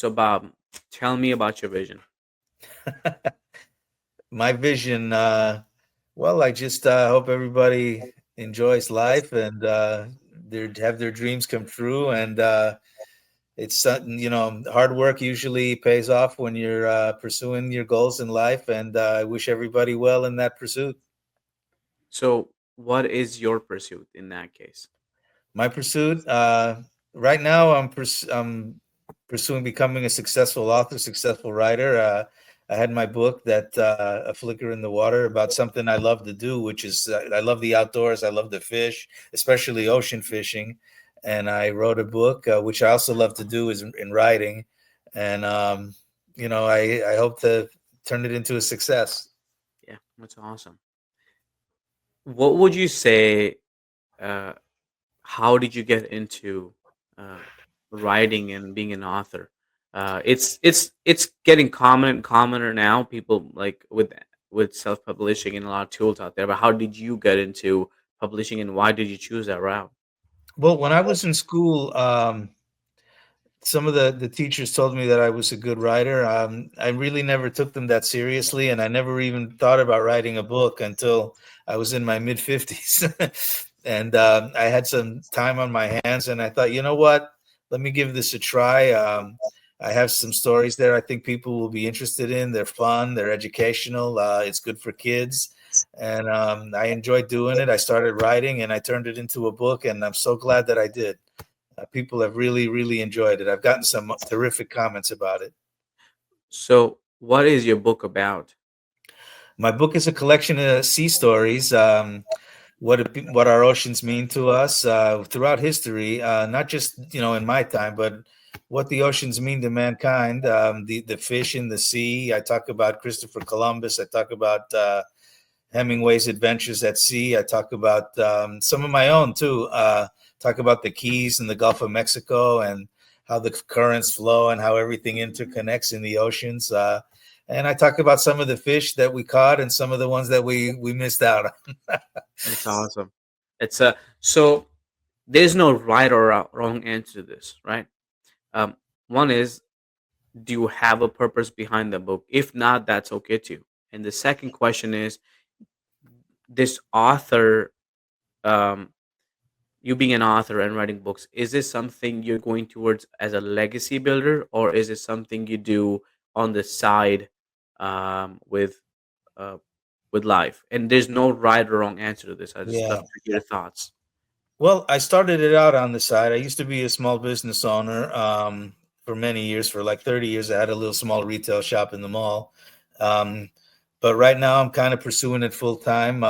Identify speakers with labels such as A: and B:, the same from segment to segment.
A: So, Bob, tell me about your vision.
B: My vision, well, I just hope everybody enjoys life and have their dreams come true. And it's something, hard work usually pays off when you're pursuing your goals in life. And I wish everybody well in that pursuit.
A: So, what is your pursuit in that case?
B: My pursuit, right now, I'm pursuing becoming a successful author, successful writer. I had my book that A Flicker in the Water about something I love to do, which is I love the outdoors. I love to fish, especially ocean fishing. And I wrote a book, which I also love to do is in writing. And, I hope to turn it into a success.
A: Yeah, that's awesome. What would you say? Uh, how did you get into uh, writing and being an author? It's getting common and commoner now. People like with self publishing and a lot of tools out there. But how did you get into publishing, and why did you choose that route?
B: Well, when I was in school, some of the teachers told me that I was a good writer. I really never took them that seriously, and I never even thought about writing a book until I was in my mid 50s, and I had some time on my hands, and I thought, you know what, let me give this a try. I have some stories there I think people will be interested in. They're fun, they're educational, it's good for kids. And I enjoyed doing it. I started writing and I turned it into a book, and I'm so glad that I did. People have really, really enjoyed it. I've gotten some terrific comments about it.
A: So, what is your book about?
B: My book is a collection of sea stories, what our oceans mean to us throughout history, not just in my time, but what the oceans mean to mankind. The fish in the sea. I talk about Christopher Columbus. I talk about Hemingway's adventures at sea. I talk about some of my own too. Talk about the Keys and the Gulf of Mexico and how the currents flow and how everything interconnects in the oceans. And I talk about some of the fish that we caught and some of the ones that we missed out on.
A: That's awesome. It's a so there's no right or wrong answer to this, right? Um, One is, do you have a purpose behind the book? If not, that's okay too. And the second question is, this author, um, you being an author and writing books, is this something you're going towards as a legacy builder, or is it something you do on the side, with uh, life? And there's no right or wrong answer to this. I just love
B: Yeah.
A: to hear your thoughts.
B: Well, I started it out on the side. I used to be a small business owner for many years. For like 30 years, I had a little small retail shop in the mall. Um, but right now, I'm kind of pursuing it full time.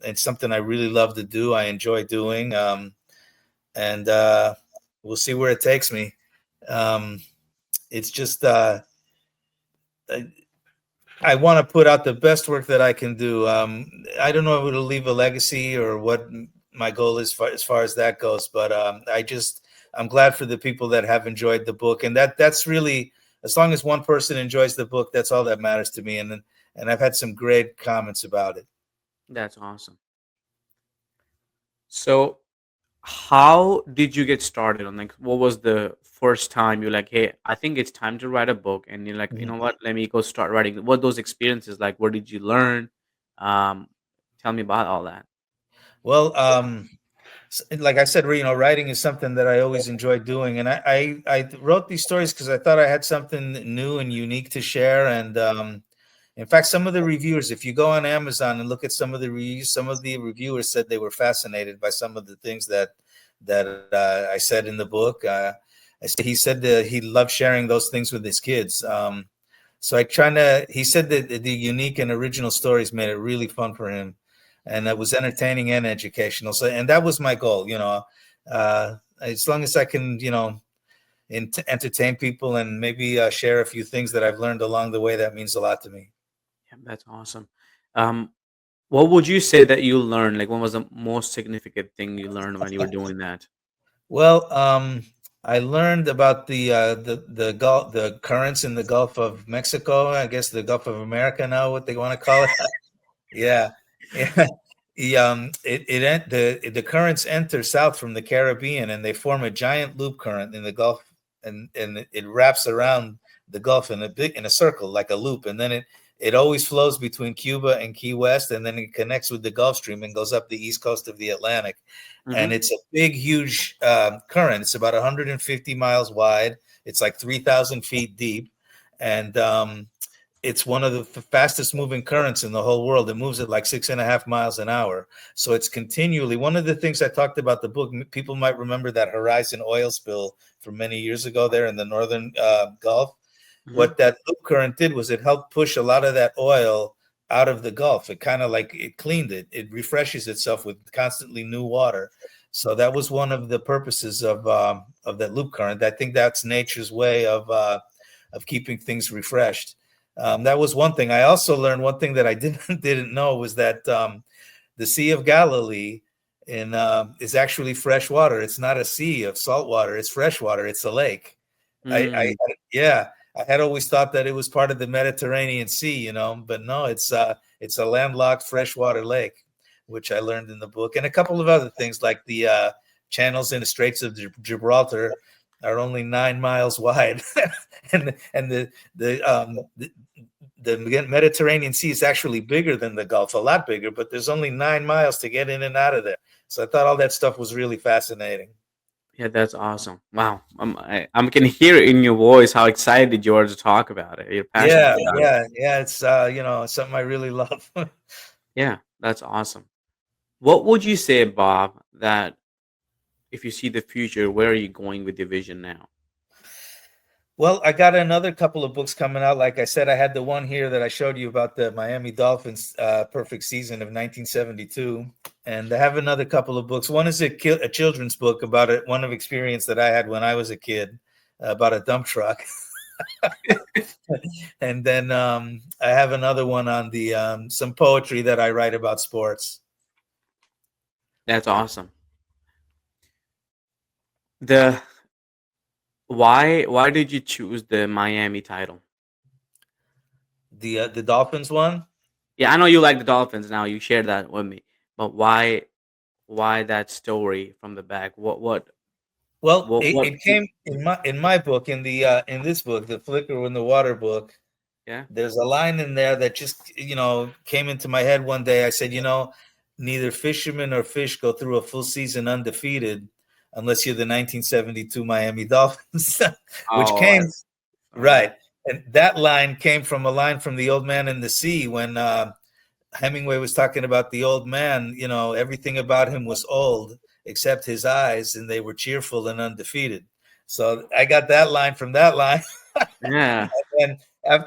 B: It's something I really love to do. I enjoy doing, and we'll see where it takes me. Um, it's just I, I want to put out the best work that I can do. I don't know if it'll leave a legacy or what my goal is as far as that goes, but I'm glad for the people that have enjoyed the book, and that's really, as long as one person enjoys the book, that's all that matters to me. And I've had some great comments about it.
A: That's awesome. So, how did you get started on, like, what was the first time you're like, hey, I think it's time to write a book, and you're like, you know
B: Mhm.
A: what, let me go start writing? What those experiences like? Where did you learn? Um, Tell me about all that.
B: Well, like I said, writing is something that I always enjoyed doing, and I wrote these stories because I thought I had something new and unique to share. And in fact, some of the reviewers, if you go on Amazon and look at some of the reviews, some of the reviewers said they were fascinated by some of the things that I said in the book. He said that he loved sharing those things with his kids. So I trying to. He said that the unique and original stories made it really fun for him, and it was entertaining and educational. So, and that was my goal. As long as I can, entertain people and maybe share a few things that I've learned along the way, that means a lot to me.
A: Yeah, that's awesome. Um, what would you say that you learned? Like, what was the most significant thing you learned when you were doing that?
B: Well, I learned about the Gulf, the currents in the Gulf of Mexico. I guess the Gulf of America now, what they want to call it. Yeah, yeah. The currents enter south from the Caribbean and they form a giant loop current in the Gulf. and it wraps around the Gulf in a circle like a loop, and then it always flows between Cuba and Key West, and then it connects with the Gulf Stream and goes up the east coast of the Atlantic. And
A: Hmm.
B: it's a big, huge current. It's about 150 miles wide. It's like 3,000 feet deep, and it's one of the fastest moving currents in the whole world. It moves at like 6.5 miles an hour. So it's continually one of the things I talked about the book. People might remember that Horizon oil spill from many years ago there in the northern Gulf.
A: Hmm.
B: What that loop current did was it helped push a lot of that oil out of the Gulf. It kind of like it cleaned it. It refreshes itself with constantly new water. So that was one of the purposes of that loop current. I think that's nature's way of keeping things refreshed. That was one thing. I also learned one thing that I didn't know was that the Sea of Galilee is actually fresh water. It's not a sea of salt water. It's fresh water. It's a lake. I
A: Mm.
B: yeah, I had always thought that it was part of the Mediterranean Sea, but no, it's a landlocked freshwater lake, which I learned in the book, and a couple of other things like the channels in the Straits of Gibraltar are only 9 miles wide, and the Mediterranean Sea is actually bigger than the Gulf, a lot bigger, but there's only 9 miles to get in and out of there. So I thought all that stuff was really fascinating.
A: Yeah, that's awesome. Wow, I can hear it in your voice how excited you are to talk about it. You're passionate
B: Yeah,
A: about it.
B: yeah. It's it's something I really love.
A: Yeah, that's awesome. What would you say, Bob, that if you see the future, where are you going with your vision now?
B: Well, I got another couple of books coming out. Like I said, I had the one here that I showed you about the Miami Dolphins perfect season of 1972, and I have another couple of books. One is a children's book about one of experience that I had when I was a kid about a dump truck. And then I have another one on the some poetry that I write about sports.
A: That's awesome. The why did you choose the Miami title?
B: The Dolphins one.
A: Yeah, I know you like the Dolphins now. You shared that with me, but why that story from the back?
B: Well,
A: What
B: it,
A: what?
B: it came in my book in this book, the Flicker in the Water book.
A: Yeah.
B: There's a line in there that just came into my head one day. I said, neither fishermen or fish go through a full season undefeated unless you're the 1972 Miami Dolphins, which
A: Oh,
B: came
A: that's
B: right.
A: amazing.
B: And that line came from a line from The Old Man and the Sea when Hemingway was talking about the old man. Everything about him was old except his eyes, and they were cheerful and undefeated. So I got that line from that line.
A: Yeah.
B: and,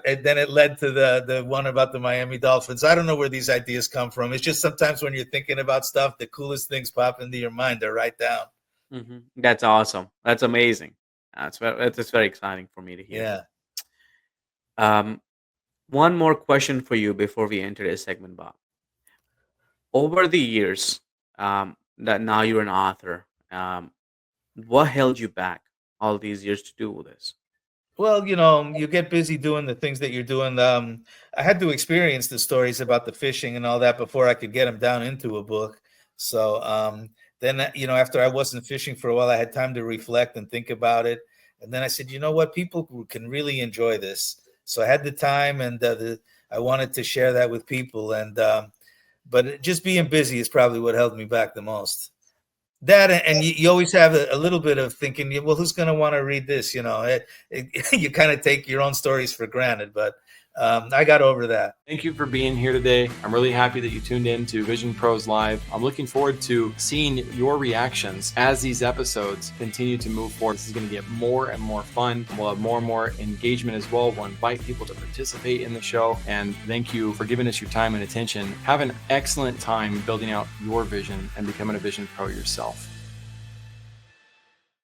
B: and then it led to the one about the Miami Dolphins. I don't know where these ideas come from. It's just sometimes when you're thinking about stuff, the coolest things pop into your mind. They're right down.
A: That's awesome. That's amazing. That's very exciting for me to hear.
B: Yeah.
A: Um, one more question for you before we enter this segment, Bob. Over the years, that now you're an author, what held you back all these years to do this?
B: Well, you get busy doing the things that you're doing. I had to experience the stories about the fishing and all that before I could get them down into a book. So then, after I wasn't fishing for a while, I had time to reflect and think about it. And then I said, you know what, people can really enjoy this. So I had the time, and I wanted to share that with people. And just being busy is probably what held me back the most. That and you always have a little bit of thinking, well, who's going to want to read this? You kind of take your own stories for granted, but I got over that.
C: Thank you for being here today. I'm really happy that you tuned in to Vision Pros Live. I'm looking forward to seeing your reactions as these episodes continue to move forward. This is going to get more and more fun. We'll have more and more engagement as well. We'll invite people to participate in the show. And thank you for giving us your time and attention. Have an excellent time building out your vision and becoming a Vision Pro yourself.